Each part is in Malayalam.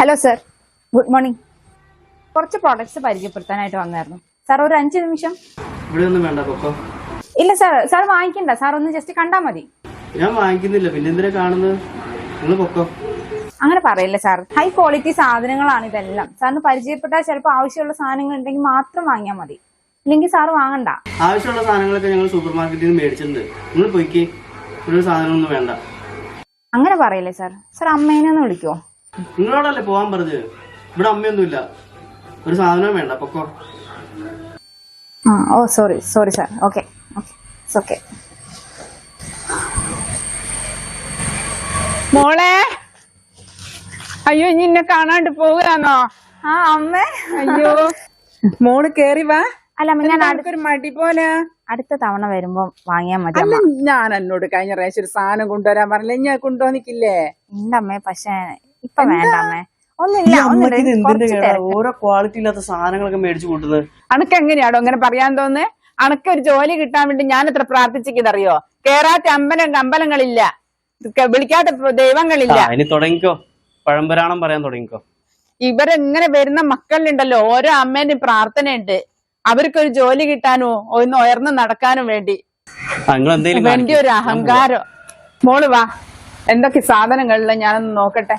Hello sir, good morning. കുറച്ച് പ്രോഡക്ട്സ് പരിചയപ്പെടുത്താനായിട്ട് വന്നായിരുന്നു സാർ. ഒരു 5 നിമിഷം. ഇവിടെ ഒന്നും വേണ്ട പൊക്കോ. ഇല്ല സാർ, സാർ വാങ്ങിക്കണ്ട. സാർ ഒന്ന് ജസ്റ്റ് കണ്ടാ മതി. ഞാൻ വാങ്ങിക്കുന്നില്ല, പിന്നെ എന്തിനാ കാണുന്നത്? നിങ്ങൾ പൊക്കോ. അങ്ങനെ പറയില്ല സാർ, ഹൈ ക്വാളിറ്റി സാധനങ്ങളാണ് ഇതെല്ലാം. സാറിന് പരിചയപ്പെട്ടാൽ ചിലപ്പോൾ ആവശ്യമുള്ള സാധനങ്ങൾ ഉണ്ടെങ്കിൽ മാത്രം വാങ്ങിയാൽ മതി, ഇല്ലെങ്കിൽ സാർ വാങ്ങണ്ട. ആവശ്യമുള്ള സാധനങ്ങളൊക്കെ ഞങ്ങൾ സൂപ്പർ മാർക്കറ്റിൽ നിന്ന് മേടിച്ചിട്ടുണ്ട്. നിങ്ങൾ പോയിക്കേ, ഇവിടെ സാധനമൊന്നും വേണ്ട. അങ്ങനെ പറയില്ലേ സാർ. സാർ അമ്മേനെ ഒന്ന് വിളിക്കുവോ? നിങ്ങളോടല്ലേ പോവാൻ പറഞ്ഞത്? ഇവിടെ അമ്മയൊന്നുമില്ല, ഒരു സാധനവും വേണ്ട, പൊക്കോ. Oh sorry sorry sir. Okay okay okay. മോളെ, അയ്യോ ഇനി എന്നെ കാണാണ്ട് പോവുകയാണോ? ആ അമ്മേ. അയ്യോ മോള് കേറി വാ. അല്ല അമ്മ, ഞാൻ ഒരു മടി പോലെ. അടുത്ത തവണ വരുമ്പോ വാങ്ങിയാ മതി. അല്ല, ഞാൻ എന്നോട് കഴിഞ്ഞ പ്രാവശ്യം ഒരു സാധനം കൊണ്ടുവരാൻ പറഞ്ഞില്ലേ, ഞാൻ കൊണ്ടുവന്നിക്കില്ലേ? ഉണ്ടമ്മേ, പക്ഷെ ഇപ്പൊ വേണ്ട അമ്മേ. ഒന്നുമില്ല. ഓരോ ക്വാളിറ്റി ഇല്ലാത്ത സാധനങ്ങളൊക്കെ മേടിച്ചു കൂട്ടുന്നത്. അണക്ക് എങ്ങനെയാണോ അങ്ങനെ പറയാൻ തോന്നുന്നത്? അണക്ക് ഒരു ജോലി കിട്ടാൻ വേണ്ടി ഞാൻ എത്ര പ്രാർത്ഥിച്ചിരിക്കുന്നറിയോ? കേറാത്ത അമ്പലങ്ങളില്ല, വിളിക്കാത്ത ദൈവങ്ങളില്ല. ഇനി തുടങ്ങിക്കോ, പഴംപരാണം പറയാൻ തുടങ്ങിക്കോ. ഇവരെങ്ങനെ വരുന്ന മക്കളിലുണ്ടല്ലോ, ഓരോ അമ്മേന്റെയും പ്രാർത്ഥനയുണ്ട്. അവർക്കൊരു ജോലി കിട്ടാനോ ഒന്ന് ഉയർന്നു നടക്കാനും വേണ്ടി വേണ്ടി ഒരു അഹങ്കാരം. മോള് വാ, എന്തൊക്കെ സാധനങ്ങളില്ല ഞാനൊന്ന് നോക്കട്ടെ.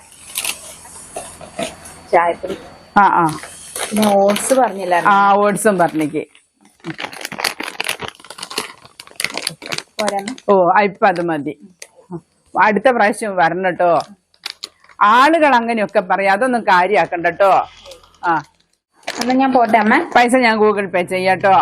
ചായപ്പൊടി. പിന്നെ ഓട്സ് പറഞ്ഞില്ല. ഓട്സും പറഞ്ഞേക്ക്. ഓ ഇപ്പൊ അത് മതി. അടുത്ത പ്രാവശ്യം വരണം കേട്ടോ. ആളുകൾ അങ്ങനെയൊക്കെ പറയാം, അതൊന്നും കാര്യാക്കണ്ട കേട്ടോ. എന്നാ ഞാൻ പോട്ടെ അമ്മ. പൈസ ഞാൻ ഗൂഗിൾ പേ ചെയ്യാട്ടോ.